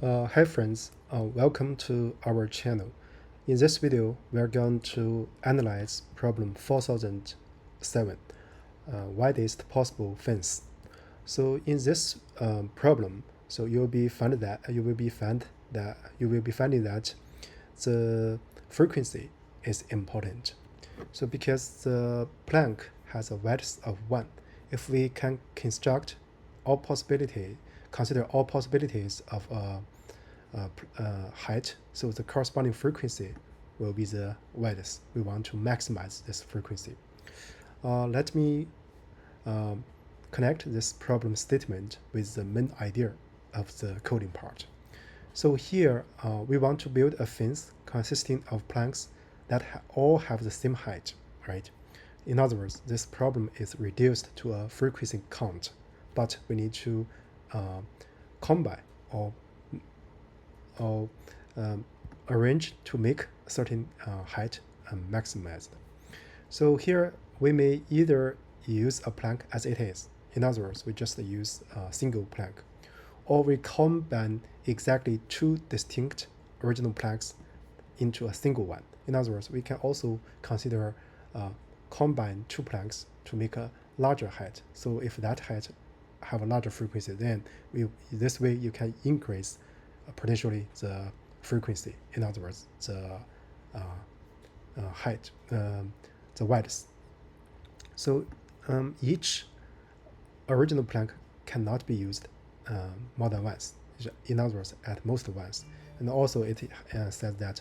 Hi friends, welcome to our channel. In this video, we are going to analyze problem 4007, widest possible fence. So in this problem, so you will be finding that the frequency is important. So because the plank has a width of 1, if we can consider all possibilities of height, so the corresponding frequency will be the widest. We want to maximize this frequency. Let me connect this problem statement with the main idea of the coding part. So here we want to build a fence consisting of planks that all have the same height, right? In other words, this problem is reduced to a frequency count, but we need to combine or arrange to make a certain height maximized. So here we may either use a plank as it is. In other words, we just use a single plank, or we combine exactly two distinct original planks into a single one. In other words, we can also consider combine two planks to make a larger height. So if that height have a larger frequency, then this way you can increase potentially the frequency. In other words, the height, the width. So each original plank cannot be used more than once. In other words, at most once. And also it says that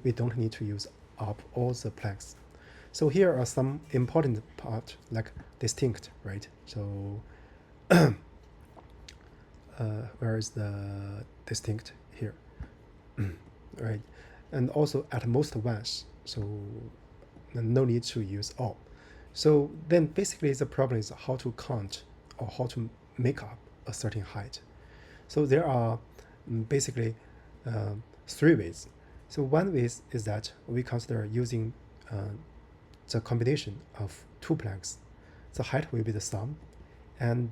we don't need to use up all the planks. So here are some important part like distinct, right? So where is the distinct here? Right, and also at most once, so no need to use all. So then basically the problem is how to count or how to make up a certain height. So there are basically three ways. So one way is that we consider using the combination of two planks. The height will be the sum, and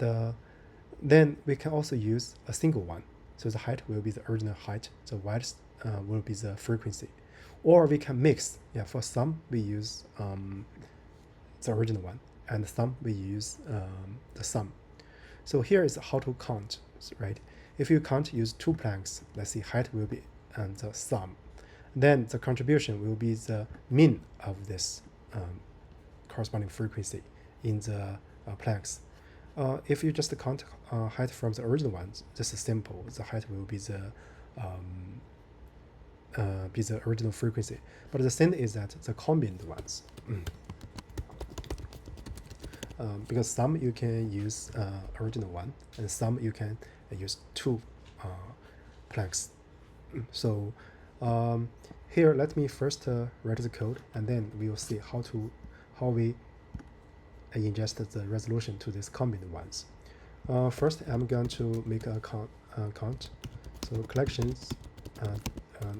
then we can also use a single one. So the height will be the original height, the width will be the frequency. Or we can mix. Yeah, for some we use the original one, and some we use the sum. So here is how to count, right? If you can't use two planks, let's see, height will be the sum. Then the contribution will be the mean of this corresponding frequency in the planks. If you just count height from the original ones, this is simple. The height will be the original frequency. But the thing is that the combined ones, because some you can use original one, and some you can use two planks. So here, let me first write the code, and then we will see how we ingest the resolution to these combined ones. First, I'm going to make a count. So collections,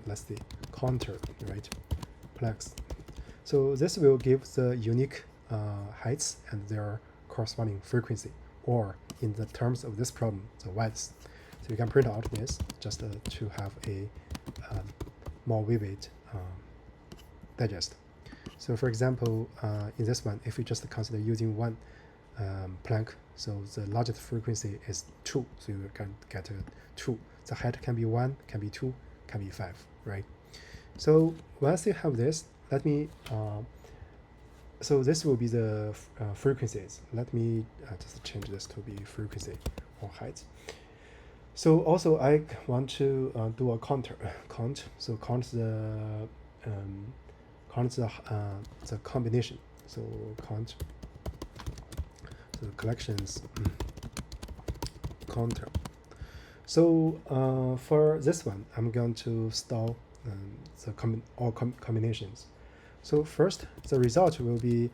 let's see, counter, right? Planks. So this will give the unique heights and their corresponding frequency, or in the terms of this problem, the width. So you can print out this just to have a more vivid digest. So for example, in this one, if you just consider using one plank, so the largest frequency is 2, so you can get 2. The height can be 1, can be 2, can be 5, right? So once you have this, let me, so this will be the frequencies. Let me just change this to be frequency or height. So also I want to do a count. So count the combination. So count the collections counter. So for this one, I'm going to store all combinations. So first, the result will be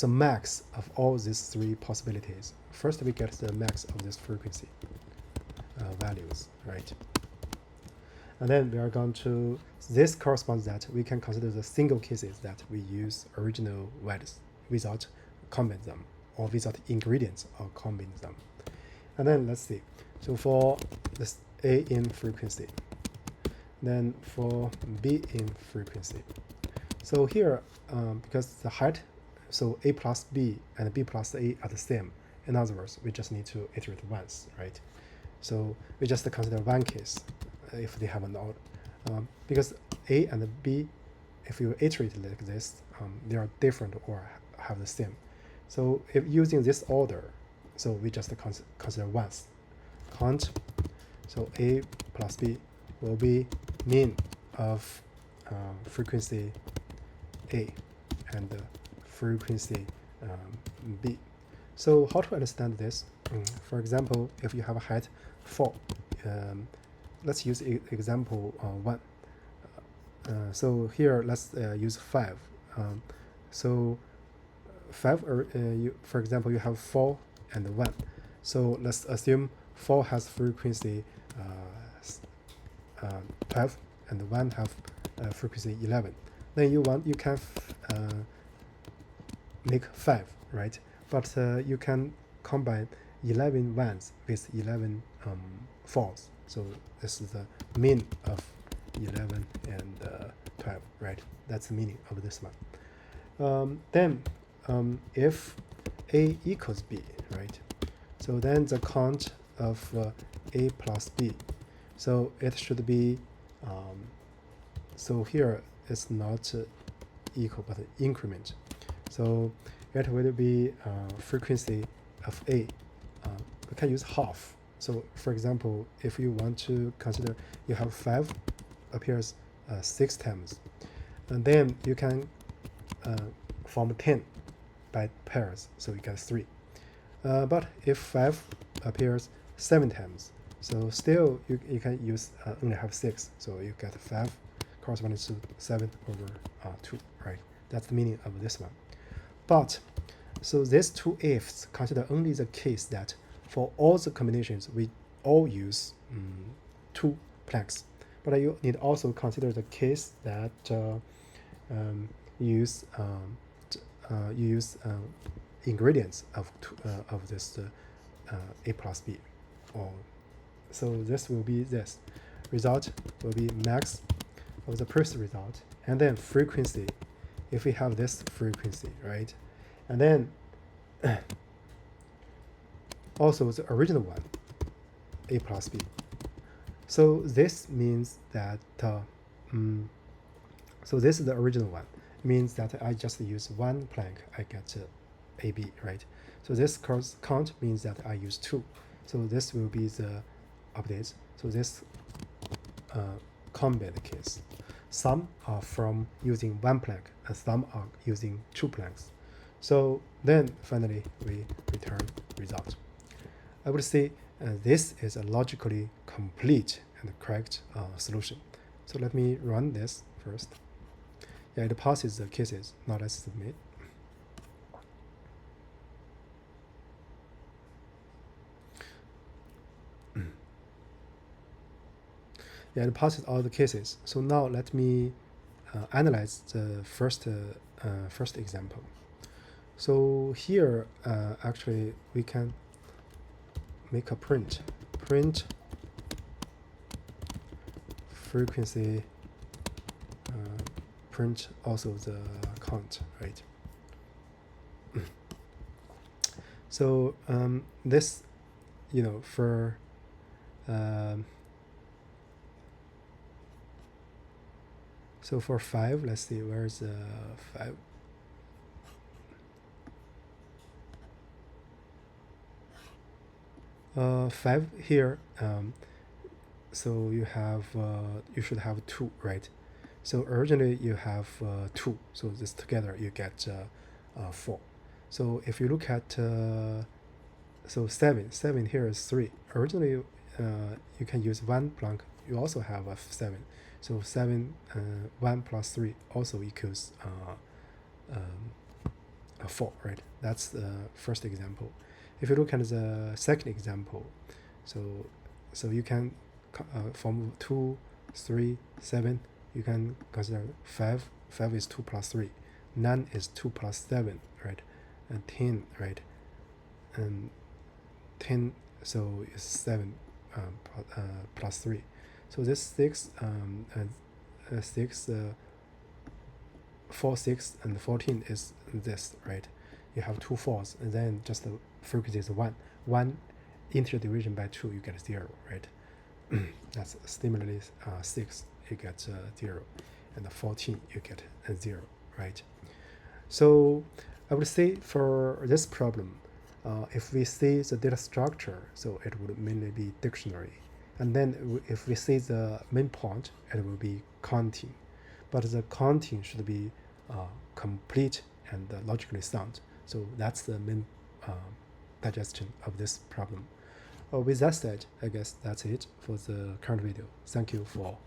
the max of all these three possibilities. First, we get the max of this frequency values, right? And then we are going to, this corresponds that we can consider the single cases that we use original width without combine them, or without ingredients or combine them. And then let's see. So for this A in frequency, then for B in frequency. So here, because the height, so A plus B and B plus A are the same. In other words, we just need to iterate once, right? So we just consider one case if they have an order, because A and B, if you iterate like this, they are different or have the same. So if using this order, so we just consider once. Count, so A plus B will be mean of frequency A and frequency B. So how to understand this? For example, if you have a height 4, let's use example 1. So here let's use 5. So 5, for example, you have 4 and 1. So let's assume 4 has frequency 12 and 1 have frequency 11. Then you can make 5, right? But you can combine 11 ones with 11 fours. So this is the mean of 11 and 12, right? That's the meaning of this one. Then if A equals B, right? So then the count of A plus B, so it should be, so here it's not equal but increment. So it will be frequency of A. We can use half. So for example, if you want to consider you have 5 appears 6 times, and then you can form 10 by pairs, so you get 3. But if 5 appears 7 times, so still you can use only have 6, so you get 5 corresponding to 7 over 2, right? That's the meaning of this one. But so these two ifs consider only the case that for all the combinations we all use 2 planks. But you need also consider the case that you use ingredients of this A plus B. So this will be this. Result will be max of the first result, and then frequency, if we have this frequency, right? And then also the original one, A plus B. So this means that, so this is the original one. It means that I just use 1 plank, I get AB, right? So this count means that I use 2. So this will be the updates. So this combined case. Some are from using 1 plank and some are using 2 planks. So then finally we return result. I would say this is a logically complete and correct solution. So let me run this first. Yeah, it passes the cases. Now let's submit. Yeah, it passes all the cases. So now let me analyze the first example. So here actually we can make a print frequency, print also the count, right? So this, for so for 5, let's see, where's 5? Five here, so you have you should have 2, right? So originally you have 2, so this together you get 4. So if you look at so 7 here is 3. Originally you can use 1 plank, you also have a 7. So 7 1 plus 3 also equals 4, right? That's the first example. If you look at the second example, so you can from 2, 3, 7, you can consider 5. 5 is 2 plus 3. 9 is 2 plus 7, right? And 10, right? And 10, so it's 7. plus 3. So this 6, 6, 4, 6, and 14 is this, right? You have 2 4s, and then just the frequency is 1. 1 integer division by 2, you get 0, right? That's similarly 6, you get 0, and 14, you get 0, right? So I would say for this problem, if we see the data structure, so it would mainly be dictionary. And then if we see the main point, it will be counting. But the counting should be complete and logically sound. So that's the main digestion of this problem. With that said, I guess that's it for the current video. Thank you for